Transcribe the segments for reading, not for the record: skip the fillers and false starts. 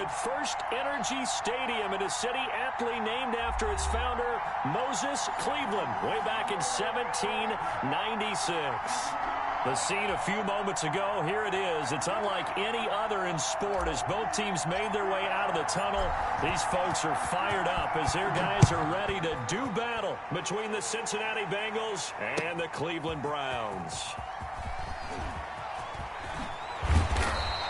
at First Energy Stadium in a city aptly named after its founder, Moses Cleveland, way back in 1796. The scene a few moments ago, here it is. It's unlike any other in sport as both teams made their way out of the tunnel. These folks are fired up as their guys are ready to do battle between the Cincinnati Bengals and the Cleveland Browns.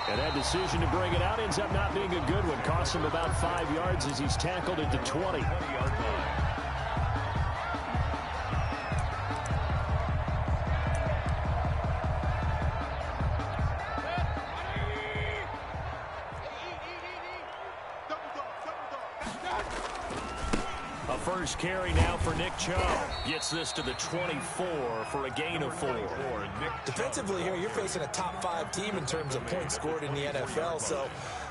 And that decision to bring it out ends up not being a good one. Costs him about 5 yards as he's tackled at the 20. A first carry now for Nick Chubb. Gets this to the 24 for a gain of 4. Defensively here, you're facing a top 5 team in terms of points scored in the NFL. So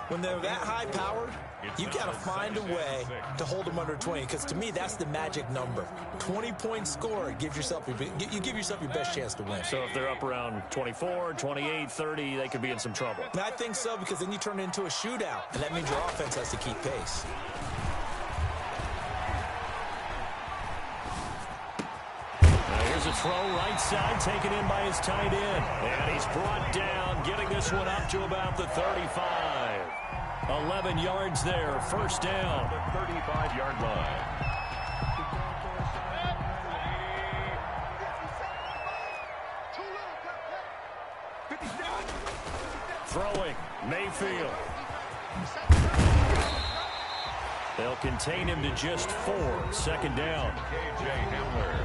when they're that high powered, you got to find a way to hold them under 20. Because to me, that's the magic number. 20 points scored gives yourself you give yourself your best chance to win. So if they're up around 24, 28, 30, they could be in some trouble. And I think so, because then you turn it into a shootout, and that means your offense has to keep pace. Here's a throw right side taken in by his tight end. And he's brought down, getting this one up to about the 35. 11 yards there, first down. The 35-yard line. Throwing, Mayfield. They'll contain him to just 4. Second down. K.J. Hamler.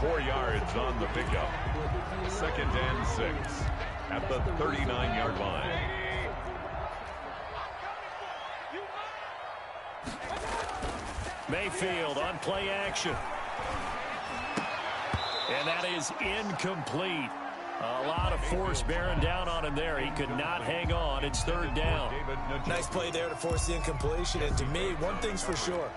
4 yards on the pickup. Second and 6 at the 39-yard line. Mayfield on play action. And that is incomplete. A lot of force bearing down on him there. He could not hang on. It's third down. Nice play there to force the incompletion. And to me, one thing's for sure.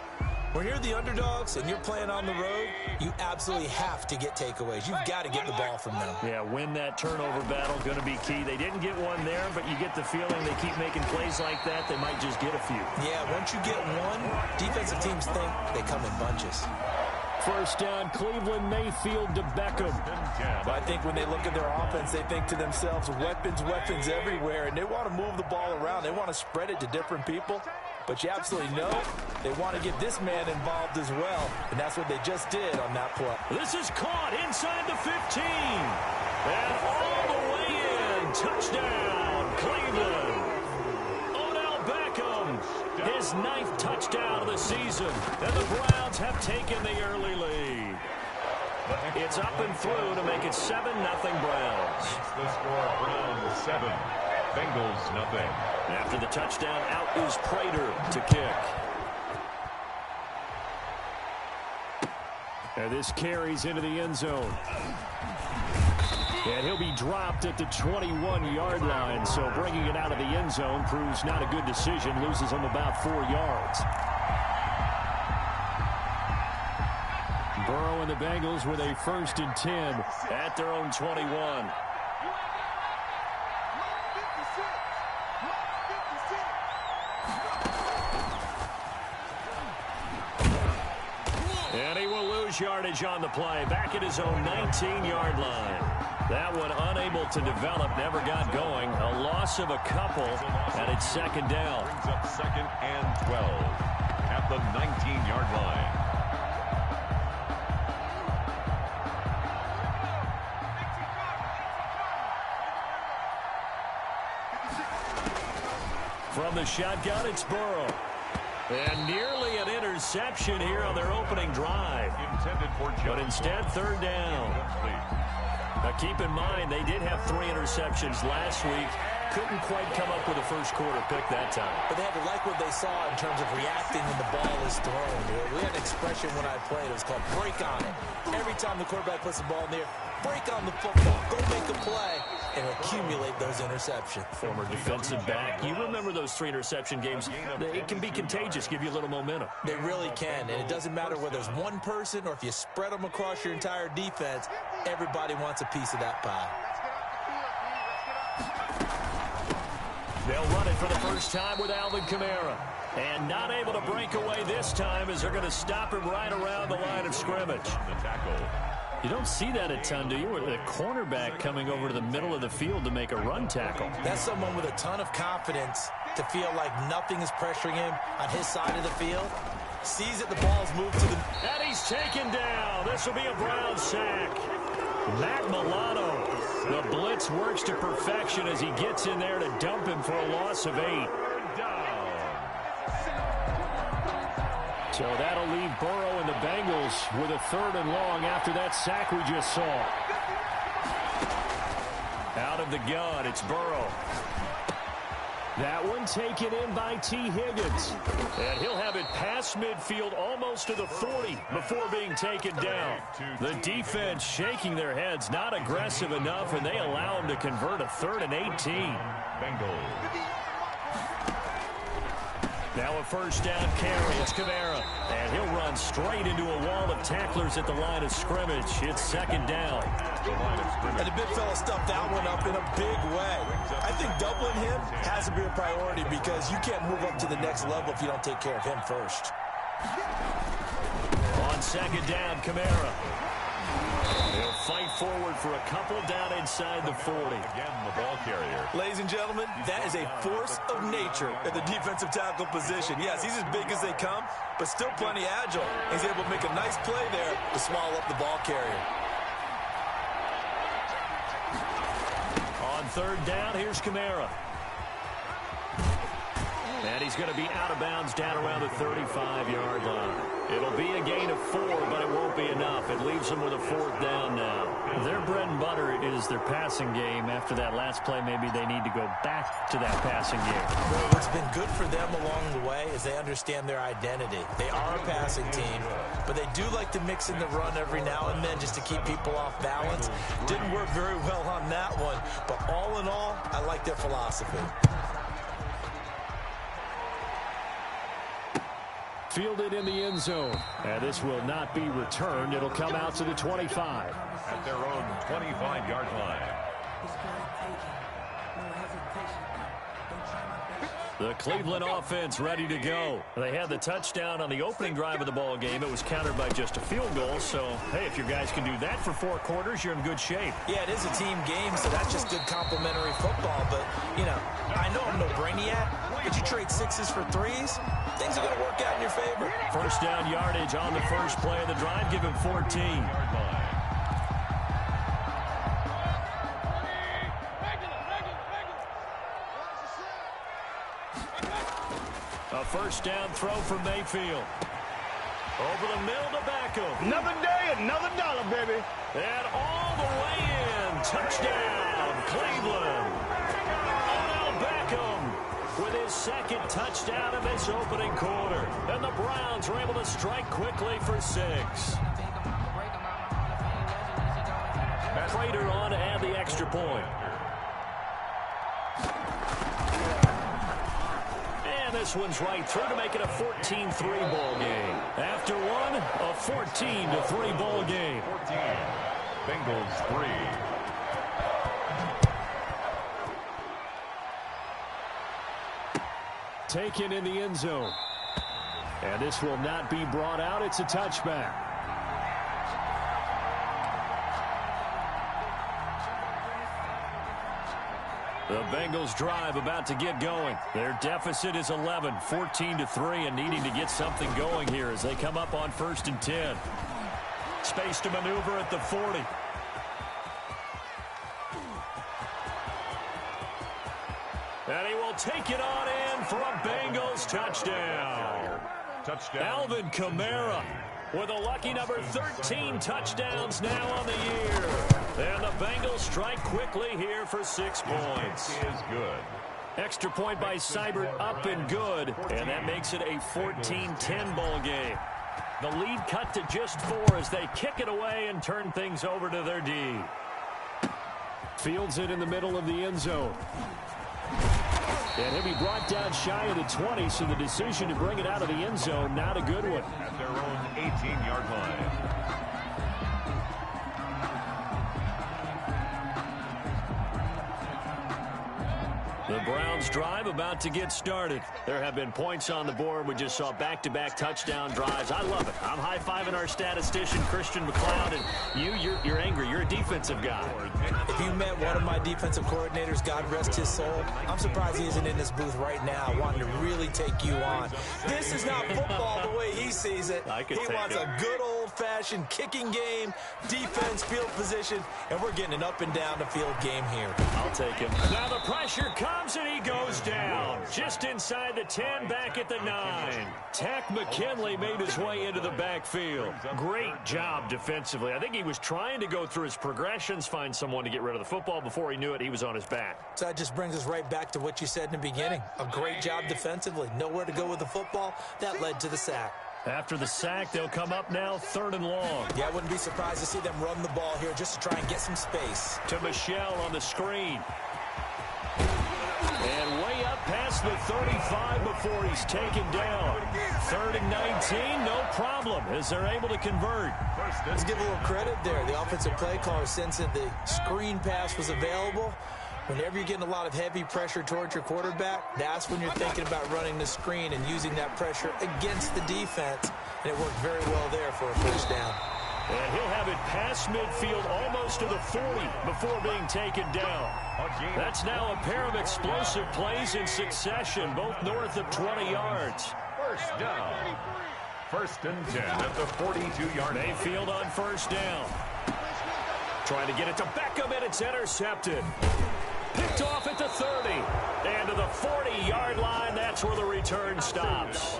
When you're the underdogs and you're playing on the road, you absolutely have to get takeaways. You've got to get the ball from them. Yeah, win that turnover battle, going to be key. They didn't get one there, but you get the feeling they keep making plays like that, they might just get a few. Yeah, once you get one, defensive teams think they come in bunches. First down, Cleveland, Mayfield to Beckham. But I think when they look at their offense, they think to themselves, weapons, weapons everywhere, and they want to move the ball around. They want to spread it to different people. But you absolutely know they want to get this man involved as well, and that's what they just did on that play. This is caught inside the 15. And all the way in. Touchdown, Cleveland. Odell Beckham, his 9th touchdown of the season. And the Browns have taken the early lead. It's up and through to make it 7-0 Browns. The score, Browns 7, Bengals 0. After the touchdown, out is Prater to kick. And this carries into the end zone. And he'll be dropped at the 21-yard line. So bringing it out of the end zone proves not a good decision. Loses him about 4 yards. Burrow and the Bengals with a 1st and 10 at their own 21. And he will lose yardage on the play. Back at his own 19-yard line. That one unable to develop, never got going. A loss of a couple, and it's second down. Brings up 2nd and 12 at the 19-yard line. From the shotgun, it's Burrow. And nearly an interception here on their opening drive. Intended for but instead, third down. Now keep in mind, they did have 3 interceptions last week. Couldn't quite come up with a first quarter pick that time. But they had to like what they saw in terms of reacting when the ball is thrown. We had an expression when I played. It was called break on it. Every time the quarterback puts the ball in the air, break on the football. Go make a play and accumulate those interceptions. Former defensive back. You remember those 3 interception games. It can be contagious, give you a little momentum. They really can, and it doesn't matter whether it's one person or if you spread them across your entire defense, everybody wants a piece of that pie. They'll They'll run it for the first time with Alvin Kamara. And not able to break away this time as they're going to stop him right around the line of scrimmage. The tackle. You don't see that a ton, do you? With a cornerback coming over to the middle of the field to make a run tackle. That's someone with a ton of confidence to feel like nothing is pressuring him on his side of the field. Sees that the ball's moved to the... And he's taken down. This will be a Brown sack. Matt Milano. The blitz works to perfection as he gets in there to dump him for a loss of 8. So that'll leave Burrow and the Bengals with a 3rd and long after that sack we just saw. Out of the gun, it's Burrow. That one taken in by T. Higgins. And he'll have it past midfield almost to the 40 before being taken down. The defense shaking their heads, not aggressive enough, and they allow him to convert a 3rd and 18. Bengals. Now a first down carry. It's Kamara. And he'll run straight into a wall of tacklers at the line of scrimmage. It's 2nd down. And the big fella stuffed that one up in a big way. I think doubling him has to be a priority because you can't move up to the next level if you don't take care of him first. On 2nd down, Kamara. He'll fight forward for a couple down inside the 40. Again, the ball carrier. Ladies and gentlemen, that is a force of nature at the defensive tackle position. Yes, he's as big as they come, but still plenty agile. He's able to make a nice play there to swallow up the ball carrier. On 3rd down, here's Kamara. And he's going to be out of bounds down around the 35-yard line. It'll be a gain of 4, but it won't be enough. It leaves them with a 4th down now. Their bread and butter is their passing game. After that last play, maybe they need to go back to that passing game. Well, what's been good for them along the way is they understand their identity. They are a passing team, but they do like to mix in the run every now and then just to keep people off balance. Didn't work very well on that one, but all in all, I like their philosophy. Fielded in the end zone. And this will not be returned. It'll come out to the 25. At their own 25-yard line. The Cleveland offense ready to go. They had the touchdown on the opening drive of the ball game. It was countered by just a field goal. So, hey, if your guys can do that for 4 quarters, you're in good shape. Yeah, it is a team game, so that's just good complimentary football. But, you know, I know I'm no brainiac, but you trade 6s for 3s, things are going to work out in your favor. First down yardage on the first play of the drive. Give him 14. A first down throw from Mayfield. Over the middle to Beckham. Another day, another dollar, baby. And all the way in. Touchdown, Cleveland. Odell Beckham with his 2nd touchdown of this opening quarter. And the Browns are able to strike quickly for 6. Prater on to add the extra point. This one's right through to make it a 14-3 ball game. After one, a 14-3 ball game. 14. Bengals 3. Taken in the end zone. And this will not be brought out. It's a touchback. The Bengals drive about to get going. Their deficit is 11, 14-3, and needing to get something going here as they come up on 1st and 10. Space to maneuver at the 40. And he will take it on in for a Bengals touchdown. Alvin Kamara with a lucky number 13 touchdowns now on the year. And the Bengals strike quickly here for 6 points. Is good. Extra point by Seibert up and good. And that makes it a 14-10 ball game. The lead cut to just 4 as they kick it away and turn things over to their D. Fields it in the middle of the end zone. And he'll be brought down shy of the 20, so the decision to bring it out of the end zone, not a good one. At their own 18-yard line. The Browns drive about to get started. There have been points on the board. We just saw back-to-back touchdown drives. I love it. I'm high-fiving our statistician, Christian McLeod, and you're angry. You're a defensive guy. If you met one of my defensive coordinators, God rest his soul, I'm surprised he isn't in this booth right now wanting to really take you on. This is not football the way he sees it. He wants a good old-fashioned kicking game, defense, field position, and we're getting an up-and-down-the-field game here. I'll take him. Now the pressure comes, and he goes down. Just inside the 10, back at the 9. Tech McKinley made his way into the backfield. Great job defensively. I think he was trying to go through his progressions, find someone to get rid of the football. Before he knew it, he was on his back. So that just brings us right back to what you said in the beginning. A great job defensively. Nowhere to go with the football. That led to the sack. After the sack, they'll come up now 3rd and long. Yeah, I wouldn't be surprised to see them run the ball here just to try and get some space. To Michelle on the screen. And way up past the 35 before he's taken down. 3rd and 19, no problem, as they're able to convert. Let's give a little credit there. The offensive play caller sensed that the screen pass was available. Whenever you're getting a lot of heavy pressure towards your quarterback, that's when you're thinking about running the screen and using that pressure against the defense. And it worked very well there for a first down. And he'll have it past midfield almost to the 40 before being taken down. That's now a pair of explosive plays in succession, both north of 20 yards. First down. 1st and 10 at the 42-yard line. Mayfield on first down. Trying to get it to Beckham, and it's intercepted. Picked off at the 30. And to the 40-yard line, that's where the return stops.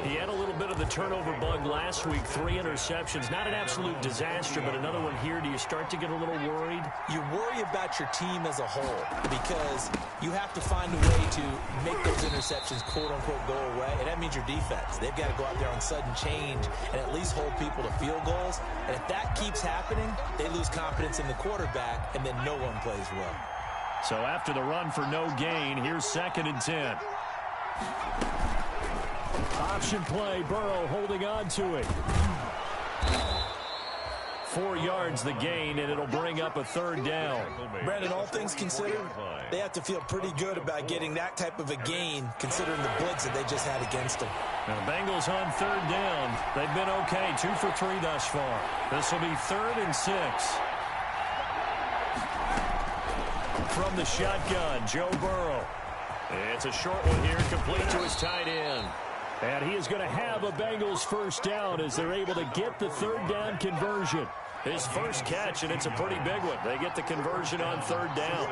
He had a little bit of the turnover bug last week. 3 interceptions. Not an absolute disaster, but another one here. Do you start to get a little worried? You worry about your team as a whole because you have to find a way to make those interceptions, quote-unquote, go away. And that means your defense. They've got to go out there on sudden change and at least hold people to field goals. And if that keeps happening, they lose confidence in the quarterback, and then no one plays well. So after the run for no gain, here's 2nd and 10. Option play, Burrow holding on to it. 4 yards the gain, and it'll bring up a 3rd down. Brandon, all things considered, they have to feel pretty good about getting that type of a gain, considering the blitz that they just had against them. Now the Bengals on 3rd down. They've been okay, 2 for 3 thus far. This will be 3rd and 6. From the shotgun, Joe Burrow. It's a short one here, complete to his tight end. And he is going to have a Bengals first down as they're able to get the 3rd down conversion. His first catch, and it's a pretty big one. They get the conversion on 3rd down.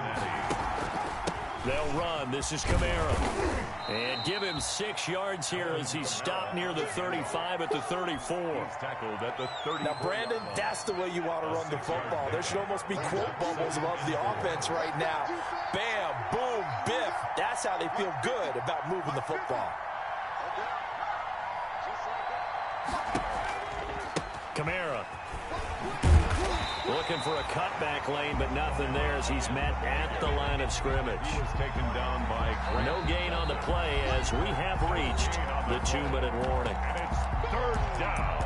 They'll run. This is Kamara. And give him 6 yards here as he's stopped near the 35 at the 34. Tackled at the 30. Now, Brandon, that's the way you want to run the football. There should almost be quote bubbles above the offense right now. Bam, boom, biff. That's how they feel good about moving the football. Kamara. Looking for a cutback lane, but nothing there as he's met at the line of scrimmage. He was taken down by Grant. No gain on the play as we have reached the 2-minute warning. And it's 3rd down.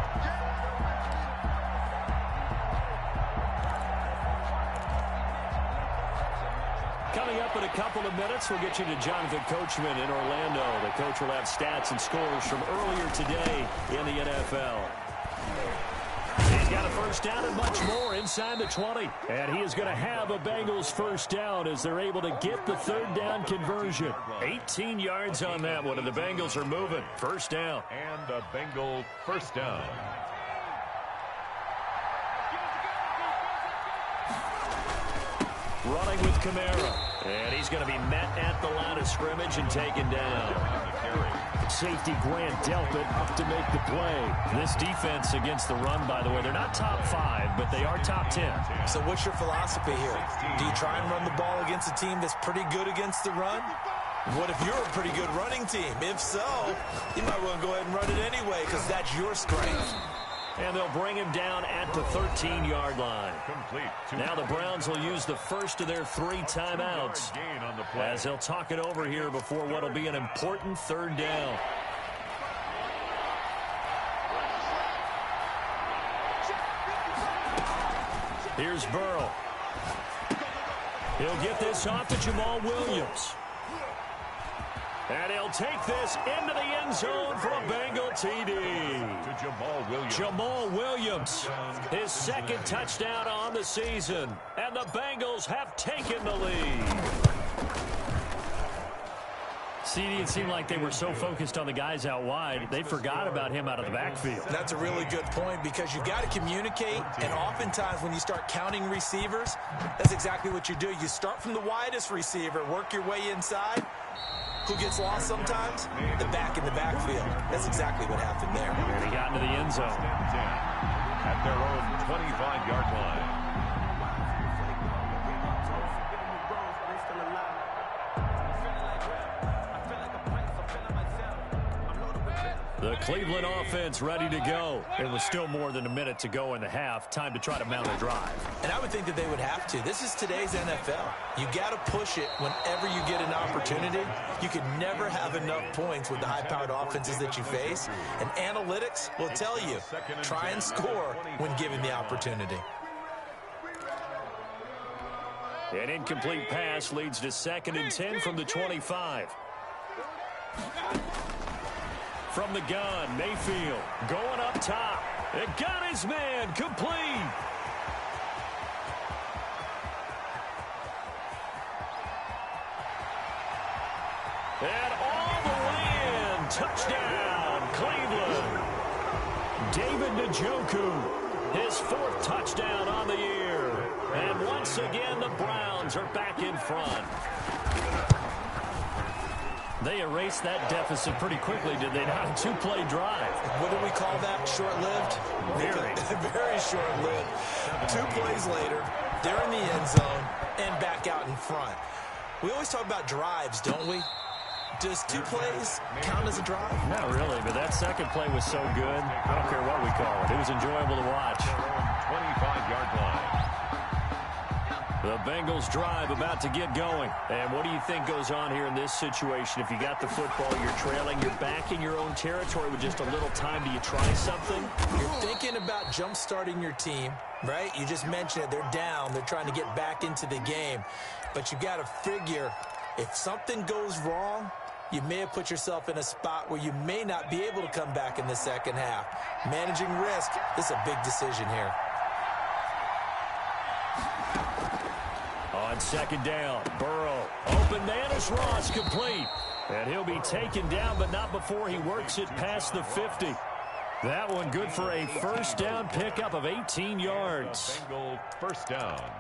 Coming up in a couple of minutes, we'll get you to Jonathan Coachman in Orlando. The coach will have stats and scores from earlier today in the NFL. He's got a first down and much more inside the 20. And he is going to have a Bengals first down as they're able to get the 3rd down conversion. 18 yards on that one, and the Bengals are moving. First down. And a Bengal first down. Running with Kamara. And he's going to be met at the line of scrimmage and taken down. Safety Grant Delpit up to make the play. This defense against the run, by the way, they're not top 5, but they are top 10. So what's your philosophy here? Do you try and run the ball against a team that's pretty good against the run? What if you're a pretty good running team? If so, you might want to go ahead and run it anyway because that's your strength. And they'll bring him down at the 13-yard line. Complete. Now the Browns will use the first of their 3 timeouts as they'll talk it over here before what will be an important 3rd down. Here's Burrow. He'll get this off to Jamal Williams. And he'll take this into the end zone for a Bengal TD. To Jamal Williams. Jamal Williams, his second touchdown on the season. And the Bengals have taken the lead. CD, it seemed like they were so focused on the guys out wide, they forgot about him out of the backfield. That's a really good point because you've got to communicate, and oftentimes when you start counting receivers, that's exactly what you do. You start from the widest receiver, work your way inside. Who gets lost sometimes? The back in the backfield. That's exactly what happened there. And he got into the end zone. At their own 25-yard line. The Cleveland offense ready to go. It was still more than a minute to go in the half. Time to try to mount a drive. And I would think that they would have to. This is today's NFL. You got to push it whenever you get an opportunity. You can never have enough points with the high-powered offenses that you face. And analytics will tell you, try and score when given the opportunity. An incomplete pass leads to 2nd and 10 from the 25. From the gun, Mayfield going up top. It got his man complete. And all the way in. Touchdown, Cleveland. David Njoku, his 4th touchdown on the year. And once again, the Browns are back in front. They erased that deficit pretty quickly, did they not? A 2-play drive. What do we call that? Short-lived? Very. Very short-lived. 2 plays later, they're in the end zone and back out in front. We always talk about drives, don't we? Does 2 plays count as a drive? Not really, but that second play was so good. I don't care what we call it. It was enjoyable to watch. 25-yard line. The Bengals drive about to get going. And what do you think goes on here in this situation? If you got the football, you're trailing, you're back in your own territory with just a little time. Do you try something? You're thinking about jump-starting your team, right? You just mentioned it. They're down. They're trying to get back into the game. But you got to figure, if something goes wrong, you may have put yourself in a spot where you may not be able to come back in the second half. Managing risk, this is a big decision here. On 2nd down, Burrow. Open man is Ross, complete. And he'll be taken down, but not before he works it past the 50. That one good for a 1st down pickup of 18 yards. Bengal 1st down.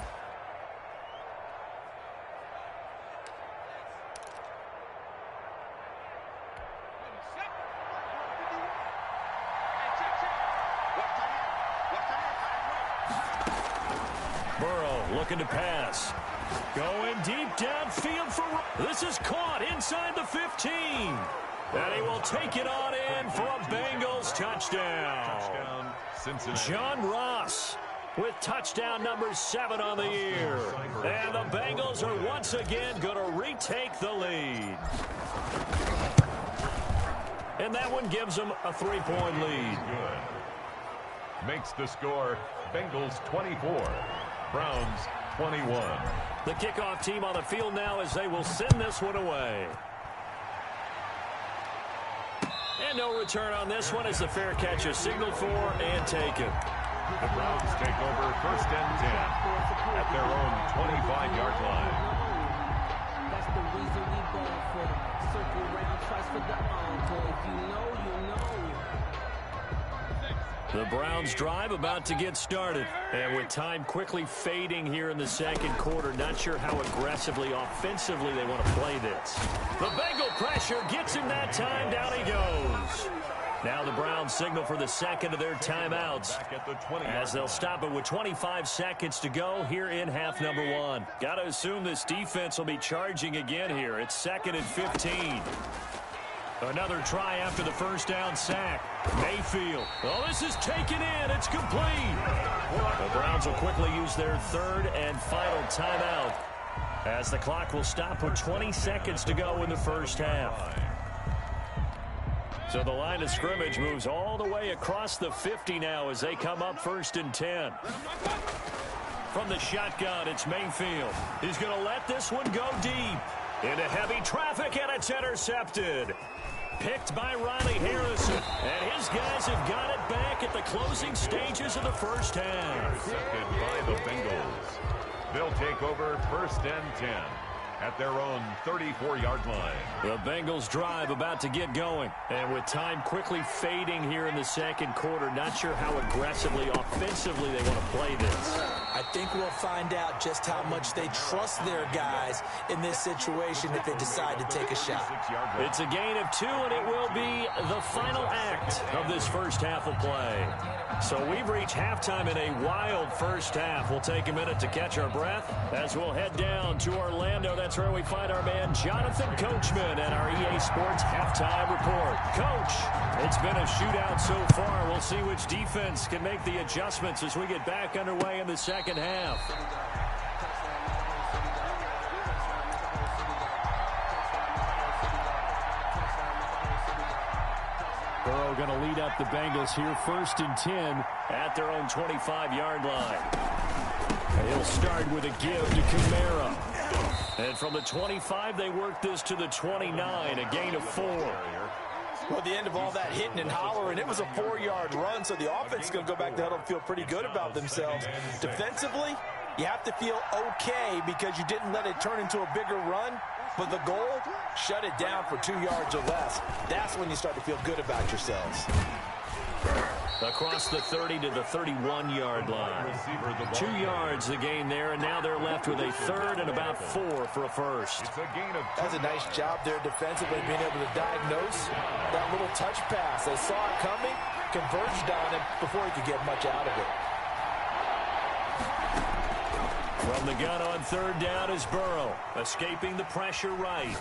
Burrow looking to pass. Going deep downfield for... This is caught inside the 15. And he will take it on in for a Bengals touchdown. Cincinnati. John Ross with touchdown number 7 on the year. And the Bengals are once again going to retake the lead. And that one gives them a 3-point lead. Good. Makes the score Bengals 24, Browns 21. The kickoff team on the field now as they will send this one away. And no return on this one as the fair catch is signaled for and taken. The Browns take over 1st and 10 at their own 25-yard line. That's the reason we going for it. Circle round, twice for the encore. If you know, you know. The Browns drive about to get started. And with time quickly fading here in the 2nd quarter, not sure how aggressively, offensively they want to play this. The Bengal pressure gets him that time. Down he goes. Now the Browns signal for the 2nd of their timeouts as they'll stop it with 25 seconds to go here in half number 1. Got to assume this defense will be charging again here. It's 2nd and 15. Another try after the 1st down sack. Mayfield. Oh, this is taken in. It's complete. The Browns will quickly use their 3rd and final timeout as the clock will stop with 20 seconds to go in the 1st half. So the line of scrimmage moves all the way across the 50 now as they come up 1st and 10. From the shotgun, it's Mayfield. He's going to let this one go deep. Into heavy traffic, and it's intercepted. Picked by Riley Harrison. And his guys have got it back at the closing stages of the first half. Intercepted by the Bengals. They'll take over 1st and 10 at their own 34-yard line. The Bengals drive about to get going. And with time quickly fading here in the second quarter, not sure how aggressively, offensively they want to play this. I think we'll find out just how much they trust their guys in this situation if they decide to take a shot. It's a gain of 2, and it will be the final act of this first half of play. So we've reached halftime in a wild first half. We'll take a minute to catch our breath as we'll head down to Orlando. That's where we find our man Jonathan Coachman and our EA Sports halftime report. Coach, it's been a shootout so far. We'll see which defense can make the adjustments as we get back underway in the second half. Burrow going to lead up the Bengals here, 1st and 10 at their own 25-yard line. He'll start with a give to Kamara. And from the 25, they work this to the 29, a gain of 4. Well, the end of all that hitting and hollering, it was a 4-yard run, so the offense is going to go back to huddle and feel pretty good about themselves. Defensively, you have to feel okay because you didn't let it turn into a bigger run. But the goal, shut it down for 2 yards or less. That's when you start to feel good about yourselves. Across the 30 to the 31-yard line. 2 yards the gain there, and now they're left with a 3rd and about 4 for a first. That's a nice job there defensively, being able to diagnose that little touch pass. They saw it coming, converged on him before he could get much out of it. From the gun on 3rd down is Burrow, escaping the pressure right.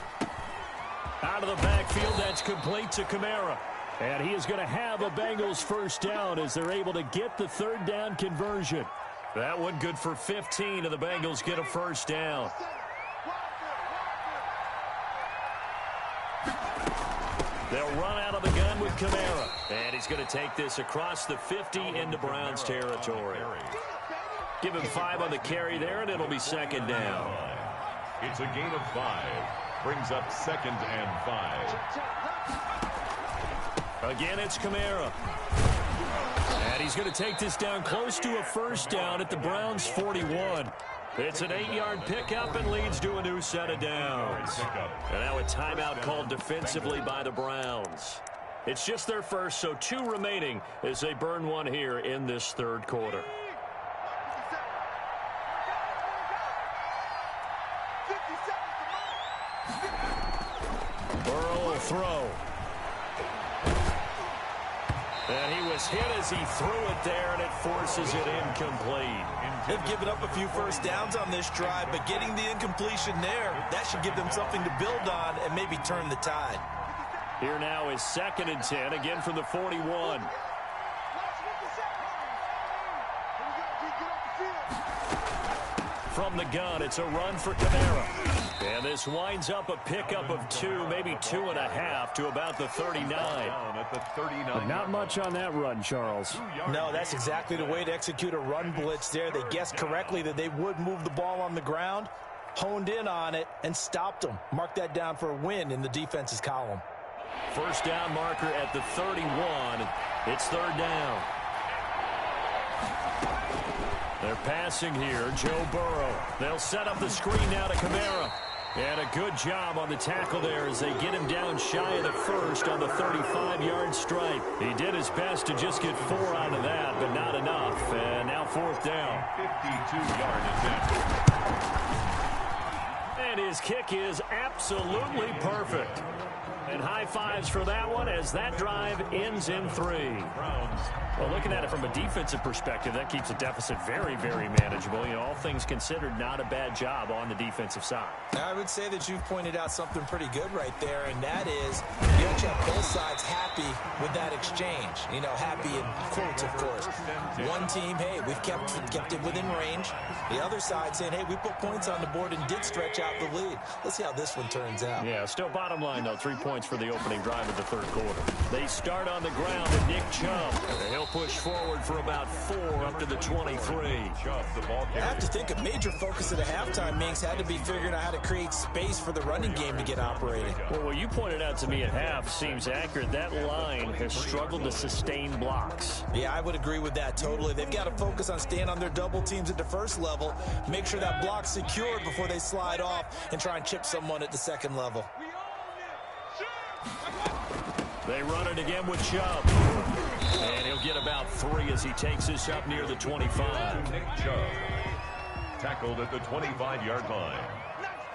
Out of the backfield, that's complete to Kamara. And he is going to have a Bengals first down as they're able to get the 3rd down conversion. That one good for 15, and the Bengals get a first down. They'll run out of the gun with Kamara. And he's going to take this across the 50 into Browns territory. Give him 5 on the carry there, and it'll be 2nd down. It's a gain of 5. Brings up 2nd and 5. Again, it's Kamara. And he's going to take this down close to a first down at the Browns' 41. It's an 8-yard pickup and leads to a new set of downs. And now a timeout called defensively by the Browns. It's just their first, so 2 remaining as they burn one here in this 3rd quarter. Burrow will throw. And he was hit as he threw it there, and it forces it incomplete. They've given up a few first downs on this drive, but getting the incompletion there, that should give them something to build on and maybe turn the tide. Here now is 2nd and 10, again from the 41. From the gun, it's a run for Kamara. And this winds up a pickup of 2, maybe 2.5 to about the 39. But not much on that run, Charles. No, that's exactly the way to execute a run blitz there. They guessed correctly that they would move the ball on the ground, honed in on it, and stopped them. Mark that down for a win in the defense's column. First down marker at the 31. It's 3rd down. They're passing here, Joe Burrow. They'll set up the screen now to Kamara. And a good job on the tackle there as they get him down shy of the first on the 35-yard stripe. He did his best to just get 4 out of that, but not enough. And now 4th down. 52-yard attempt. And his kick is absolutely perfect. And high fives for that one as that drive ends in 3. Well, looking at it from a defensive perspective, that keeps the deficit very, very manageable. You know, all things considered, not a bad job on the defensive side. I would say that you've pointed out something pretty good right there, and that is you actually have both sides happy with that exchange. scrimmage. You know, happy in quotes, of course. One team, hey, we've kept it within range. The other side saying, hey, we put points on the board and did stretch out the lead. Let's see how this one turns out. Yeah, still bottom line, though. 3 points for the opening drive of the third quarter. They start on the ground, and Nick Chubb. He'll push forward for about 4 up to the 23. I have to think a major focus at the halftime, Minks, had to be figuring out how to create space for the running game to get operating. Well, what you pointed out to me at half seems accurate. That line has struggled to sustain blocks. Yeah, I would agree with that totally. They've got to focus on staying on their double teams at the first level, make sure that block's secured before they slide off and try and chip someone at the second level. They run it again with Chubb. And he'll get about 3 as he takes this up near the 25. Nick Chubb, tackled at the 25-yard line.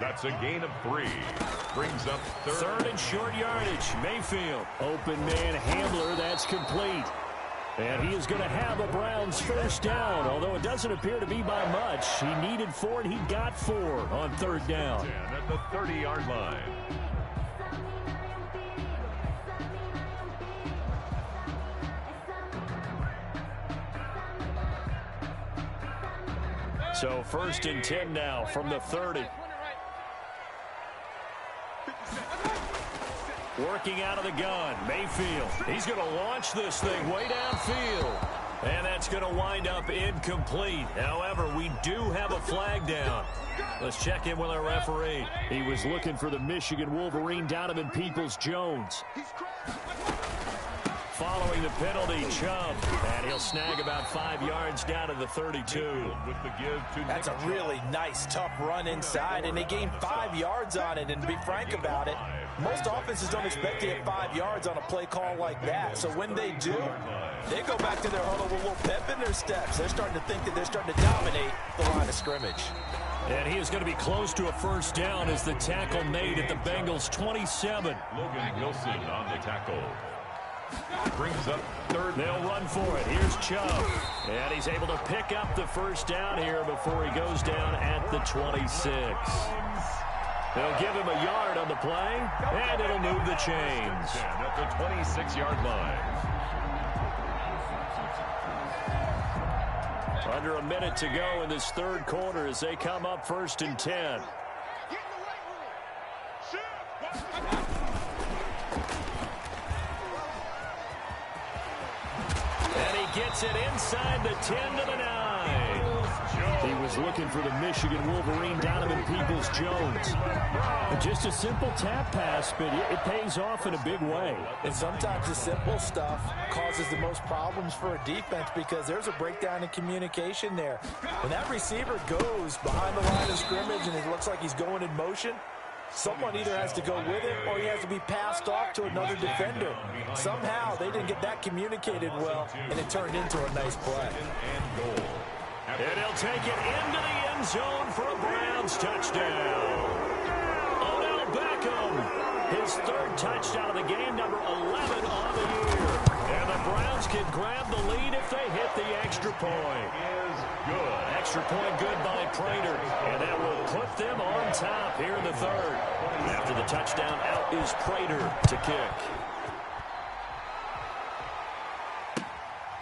That's a gain of 3. Brings up third and short yardage. Mayfield. Open man Hamler. That's complete. And he is going to have a Browns first down, although it doesn't appear to be by much. He needed 4, and he got 4 on third down. At the 30-yard line. So first and 10 now from the 30. Working out of the gun, Mayfield. He's going to launch this thing way downfield. And that's going to wind up incomplete. However, we do have a flag down. Let's check in with our referee. He was looking for the Michigan Wolverine, Donovan Peoples-Jones. Following the penalty, Chubb. And he'll snag about 5 yards down to the 32. That's a really nice, tough run inside, and they gained 5 yards on it. And to be frank about it, most offenses don't expect to get 5 yards on a play call like that. So when they do, they go back to their huddle with a little pep in their steps. They're starting to think that they're starting to dominate the line of scrimmage. And he is going to be close to a first down as the tackle made at the Bengals 27. Logan Wilson on the tackle. Brings up third. They'll run for it. Here's Chubb. And he's able to pick up the first down here before he goes down at the 26. They'll give him a yard on the play, and it'll move the chains. At the 26-yard line. Under a minute to go in this third quarter as they come up first and 10. And he gets it inside the 10 to the 9. He was looking for the Michigan Wolverine, Donovan Peoples-Jones. Just a simple tap pass, but it pays off in a big way. And sometimes the simple stuff causes the most problems for a defense because there's a breakdown in communication there. When that receiver goes behind the line of scrimmage and it looks like he's going in motion, someone either has to go with him or he has to be passed off to another defender. Somehow they didn't get that communicated well, and it turned into a nice play. And he'll take it into the end zone for a Browns touchdown. Odell Beckham, his third touchdown of the game, number 11 on the year. And the Browns can grab the lead if they hit the extra point. Good. Extra point good by Prater. And that will put them on top here in the third. After the touchdown, out is Prater to kick.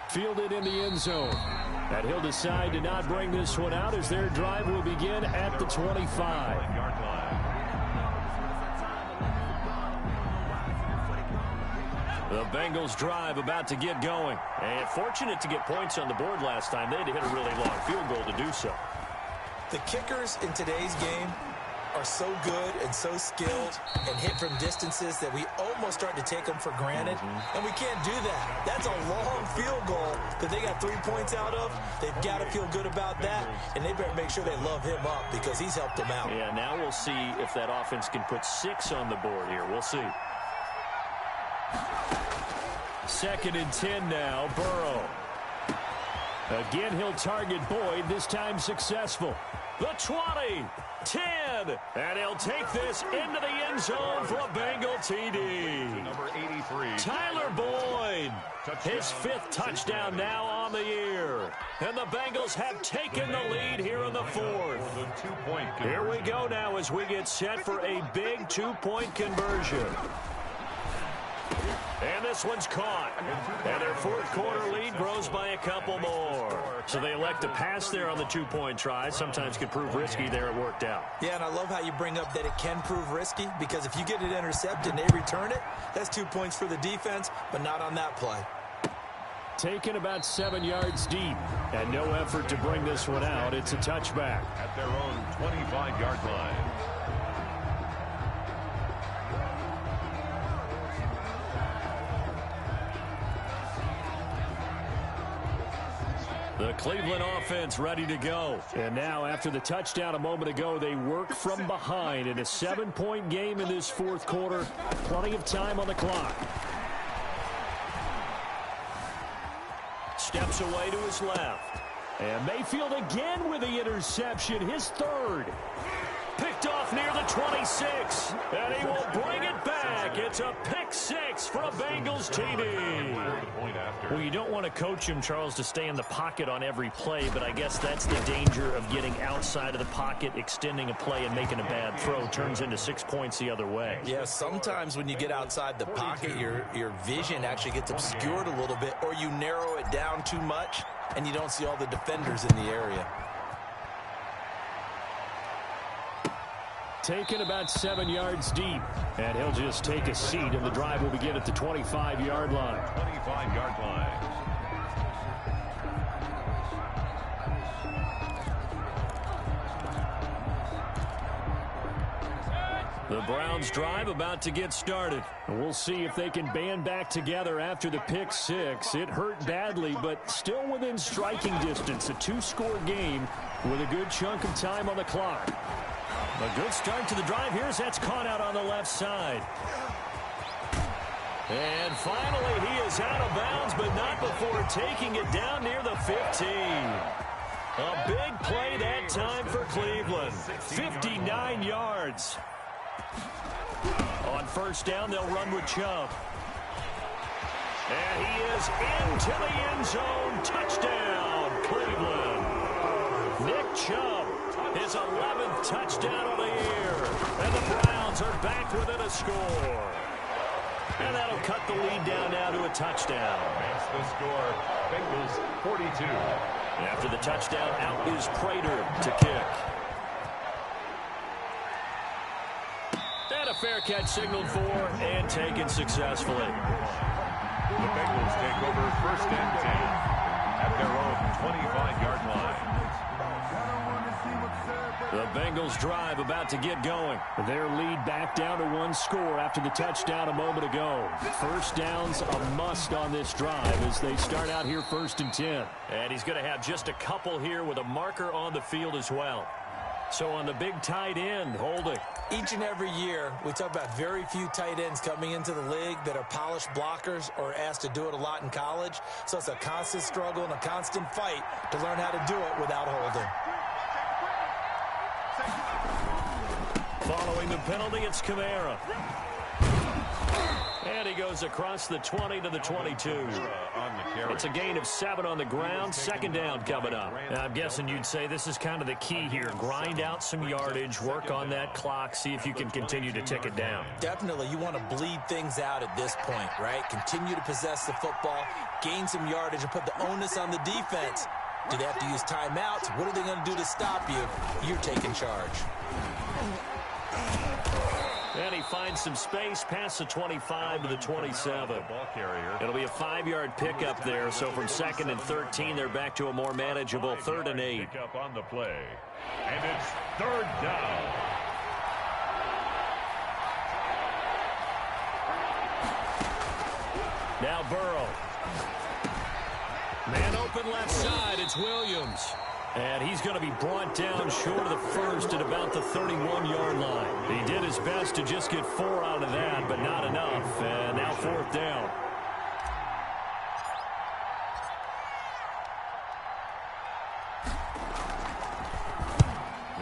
Fielded in the end zone. And he'll decide to not bring this one out as their drive will begin at the 25. The Bengals drive about to get going. And fortunate to get points on the board last time. They had to hit a really long field goal to do so. The kickers in today's game are so good and so skilled and hit from distances that we almost start to take them for granted. And we can't do that. That's a long field goal that they got 3 points out of. They've got to feel good about that, and they better make sure they love him up because he's helped them out. Yeah, now we'll see if that offense can put 6 on the board here. We'll see. Second and 10 now, Burrow. Again, he'll target Boyd, this time successful. The 20, 10, and he'll take this into the end zone for a Bengal TD. Number 83. Tyler Boyd, his 5th touchdown now on the year. And the Bengals have taken the lead here in the 4th. Here we go now as we get set for a big 2-point conversion. And this one's caught. And their fourth quarter lead grows by a couple more. So they elect to pass there on the two-point try. Sometimes could prove risky there. It worked out. Yeah, and I love how you bring up that it can prove risky, because if you get it intercepted and they return it, that's 2 points for the defense, but not on that play. Taken about 7 yards deep, and no effort to bring this one out. It's a touchback. At their own 25-yard line. The Cleveland offense ready to go. And now, after the touchdown a moment ago, they work from behind in a 7-point game in this fourth quarter. Plenty of time on the clock. Steps away to his left. And Mayfield again with the interception, his third. Picked off near the 26. And he will bring it back. It's a pick six for a Bengals TD. Well, you don't want to coach him, Charles, to stay in the pocket on every play, but I guess that's the danger of getting outside of the pocket, extending a play, and making a bad throw. Turns into 6 points the other way. Yeah, sometimes when you get outside the pocket, your vision actually gets obscured a little bit, or you narrow it down too much, and you don't see all the defenders in the area. Taken about 7 yards deep, and he'll just take a seat, and the drive will begin at the 25-yard line. 25-yard line. The Browns drive about to get started. We'll see if they can band back together after the pick six. It hurt badly, but still within striking distance. A two-score game with a good chunk of time on the clock. A good start to the drive. Here's that's caught out on the left side. And finally, he is out of bounds, but not before taking it down near the 15. A big play that time for Cleveland. 59 yards. On first down, they'll run with Chubb. And he is into the end zone. Touchdown, Cleveland. Nick Chubb, his 11th touchdown of the year. And the Browns are back within a score. And that'll cut the lead down now to a touchdown. That's the score. Bengals 42. After the touchdown, out is Prater to kick. And a fair catch signaled for and taken successfully. The Bengals take over first and 10 at their own 25-yard line. The Bengals drive about to get going. Their lead back down to one score after the touchdown a moment ago. First down's a must on this drive as they start out here first and 10. And he's going to have just a couple here with a marker on the field as well. So on the big tight end, holding. Each and every year, we talk about very few tight ends coming into the league that are polished blockers or asked to do it a lot in college. So it's a constant struggle and a constant fight to learn how to do it without holding. Following the penalty, it's Kamara. And he goes across the 20 to the 22. It's a gain of 7 on the ground. Second down coming up. I'm guessing you'd say this is kind of the key here. Grind out some yardage, work on that clock, see if you can continue to tick it down. Definitely. You want to bleed things out at this point, right? Continue to possess the football, gain some yardage, and put the onus on the defense. Do they have to use timeouts? What are they going to do to stop you? You're taking charge. And he finds some space past the 25 to the 27. It'll be a 5-yard pickup there. So from 2nd and 13, they're back to a more manageable 3rd and 8. Up on the play. And it's 3rd down. Now Burrow. Man open left side. It's Williams. And he's going to be brought down short of the first at about the 31-yard line. He did his best to just get 4 out of that, but not enough. And now 4th down.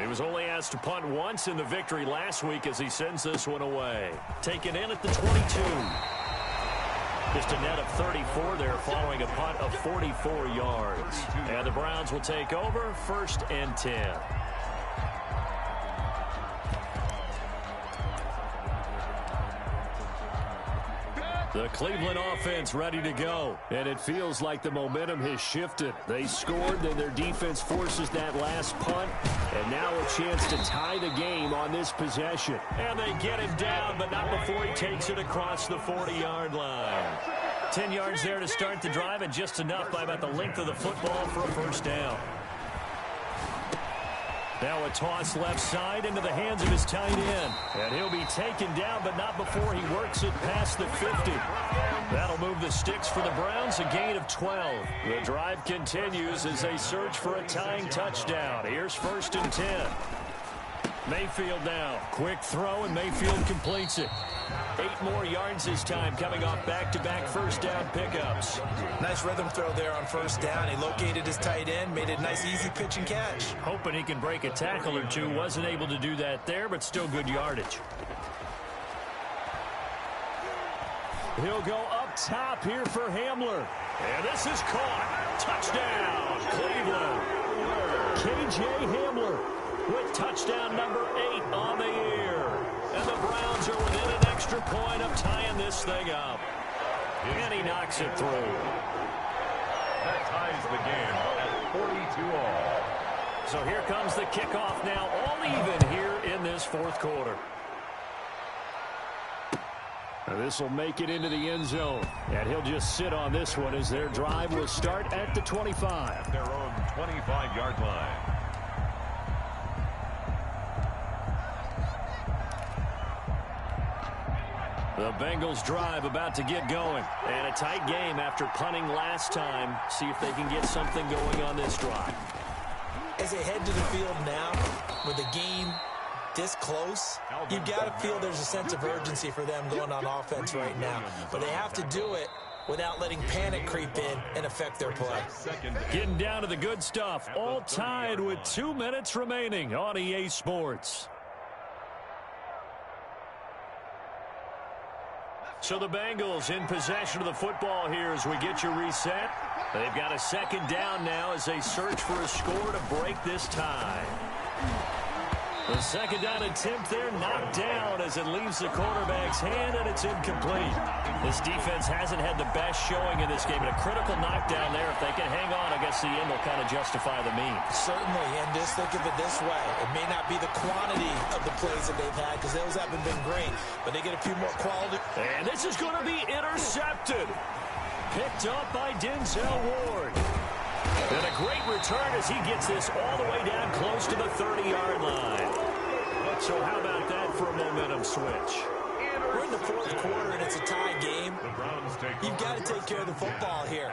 He was only asked to punt once in the victory last week as he sends this one away. Taken in at the 22. Just a net of 34 there following a punt of 44 yards. And the Browns will take over 1st and 10. The Cleveland offense ready to go. And it feels like the momentum has shifted. They scored, then their defense forces that last punt. And now a chance to tie the game on this possession. And they get him down, but not before he takes it across the 40-yard line. 10 yards there to start the drive, and just enough by about the length of the football for a first down. Now a toss left side into the hands of his tight end. And he'll be taken down, but not before he works it past the 50. That'll move the sticks for the Browns, a gain of 12. The drive continues as they search for a tying touchdown. Here's 1st and 10. Mayfield now. Quick throw, and Mayfield completes it. 8 more yards this time, coming off back-to-back first down pickups. Nice rhythm throw there on first down. He located his tight end, made it a nice easy pitch and catch. Hoping he can break a tackle or two. Wasn't able to do that there, but still good yardage. He'll go up top here for Hamler. And this is caught. Touchdown, Cleveland. K.J. Hamler with touchdown number 8 on the year. And the Browns are within an extra point of tying this thing up. And he knocks it through. That ties the game at 42 all. So here comes the kickoff now, all even here in this fourth quarter. This will make it into the end zone. And he'll just sit on this one as their drive will start at the 25. At their own 25-yard line. The Bengals drive about to get going. And a tight game after punting last time. See if they can get something going on this drive. As they head to the field now, with the game this close, you've got to feel there's a sense of urgency for them going on offense right now. But they have to do it without letting panic creep in and affect their play. Getting down to the good stuff. All tied with 2 minutes remaining on EA Sports. So the Bengals in possession of the football here as we get you reset. They've got a second down now as they search for a score to break this tie. The second down attempt there knocked down as it leaves the quarterback's hand, and it's incomplete. This defense hasn't had the best showing in this game, and a critical knockdown there. If they can hang on, I guess the end will kind of justify the means. Certainly, and just think of it this way. It may not be the quantity of the plays that they've had because those haven't been great, but they get a few more quality. And this is going to be intercepted. Picked up by Denzel Ward. And a great return as he gets this all the way down close to the 30-yard line. So how about that for a momentum switch? We're in the fourth quarter, and it's a tie game. You've got to take care of the football here.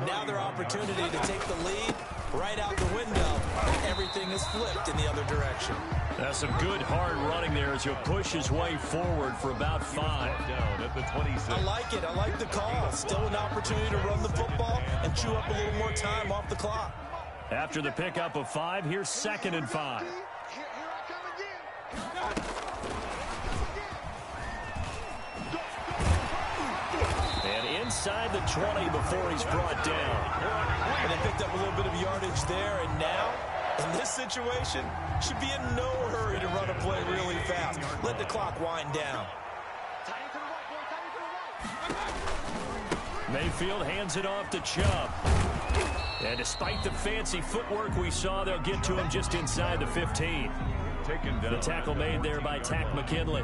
Now their opportunity to take the lead right out the window. Everything is flipped in the other direction. That's some good hard running there as he'll push his way forward for about 5. Down at the 26. I like it. I like the call. Still an opportunity to run the football and chew up a little more time off the clock. After the pickup of 5, here's 2nd and 5. And inside the 20 before he's brought down. And they picked up a little bit of yardage there, and now, in this situation, should be in no hurry to run a play really fast. Let the clock wind down. Mayfield hands it off to Chubb. And despite the fancy footwork we saw, they'll get to him just inside the 15. The tackle made there by Tack McKinley.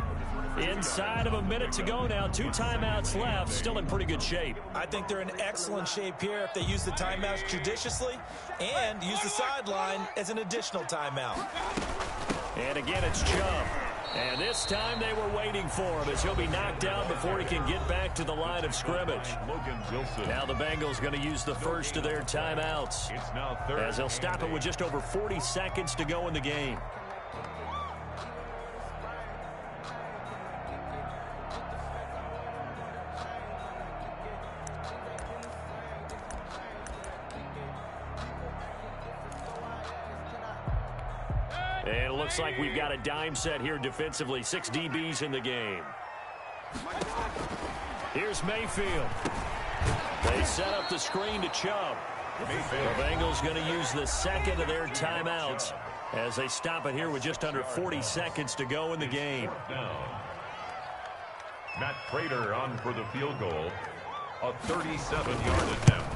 Inside of a minute to go now. 2 timeouts left. Still in pretty good shape. I think they're in excellent shape here if they use the timeouts judiciously and use the sideline as an additional timeout. And again, it's Chubb. And this time they were waiting for him as he'll be knocked down before he can get back to the line of scrimmage. Now the Bengals going to use the first of their timeouts as they'll stop it with just over 40 seconds to go in the game. And it looks like we've got a dime set here defensively. 6 DBs in the game. Here's Mayfield. They set up the screen to Chubb. The Bengals going to use the second of their timeouts as they stop it here with just under 40 seconds to go in the game. Matt Prater on for the field goal. A 37-yard attempt.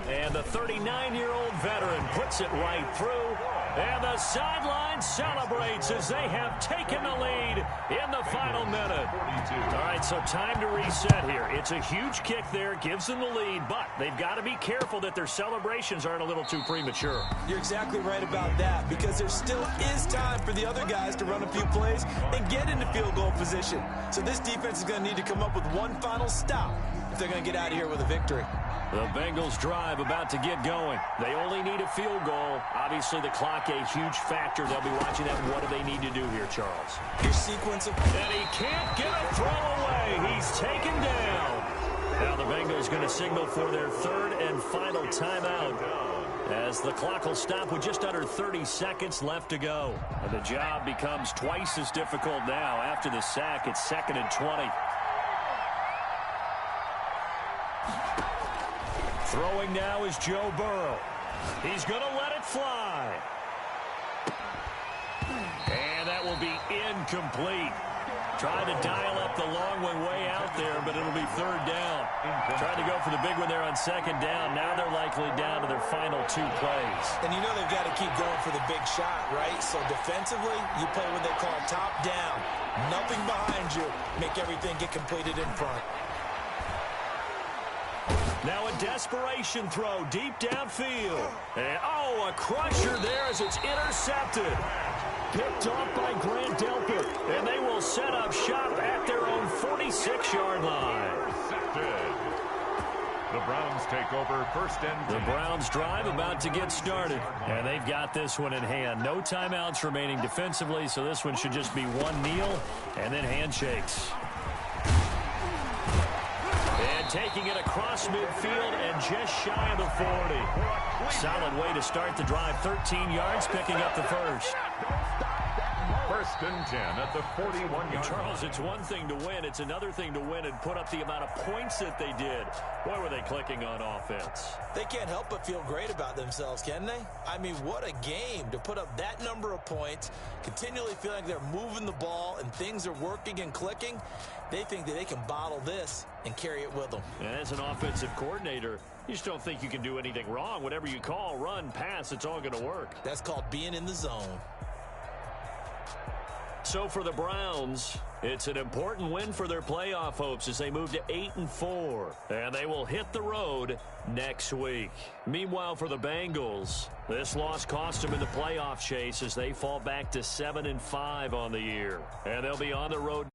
And the 39-year-old veteran puts it right through. And the sideline celebrates as they have taken the lead in the final minute. All right, so time to reset here. It's a huge kick there, gives them the lead, but they've got to be careful that their celebrations aren't a little too premature. You're exactly right about that, because there still is time for the other guys to run a few plays and get into field goal position. So this defense is going to need to come up with one final stop if they're going to get out of here with a victory. The Bengals drive about to get going. They only need a field goal. Obviously, the clock a huge factor. They'll be watching that. What do they need to do here, Charles? Your sequence of... And he can't get a throw away. He's taken down. Now the Bengals going to signal for their third and final timeout, as the clock will stop with just under 30 seconds left to go. And the job becomes twice as difficult now. After the sack, it's 2nd and 20. Throwing now is Joe Burrow. He's going to let it fly. And that will be incomplete. Tried to dial up the long one way out there, but it'll be 3rd down. Tried to go for the big one there on 2nd down. Now they're likely down to their final 2 plays. And you know they've got to keep going for the big shot, right? So defensively, you play what they call top down. Nothing behind you. Make everything get completed in front. Now a desperation throw deep downfield. And, oh, a crusher there as it's intercepted. Picked off by Grant Delpit. And they will set up shop at their own 46-yard line. Intercepted. The Browns take over 1st and 10. The Browns drive about to get started. And they've got this one in hand. No timeouts remaining defensively, so this one should just be one kneel and then handshakes. And taking it across midfield and just shy of the 40. Solid way to start the drive. 13 yards, picking up the first. 1st and 10 at the 41-yard Charles, it's one thing to win. It's another thing to win and put up the amount of points that they did. Boy, were they clicking on offense. They can't help but feel great about themselves, can they? I mean, what a game to put up that number of points, continually feel like they're moving the ball and things are working and clicking. They think that they can bottle this and carry it with them. And as an offensive coordinator, you just don't think you can do anything wrong. Whatever you call, run, pass, it's all going to work. That's called being in the zone. So for the Browns, it's an important win for their playoff hopes as they move to 8-4. And they will hit the road next week. Meanwhile, for the Bengals, this loss cost them in the playoff chase as they fall back to 7-5 on the year. And they'll be on the road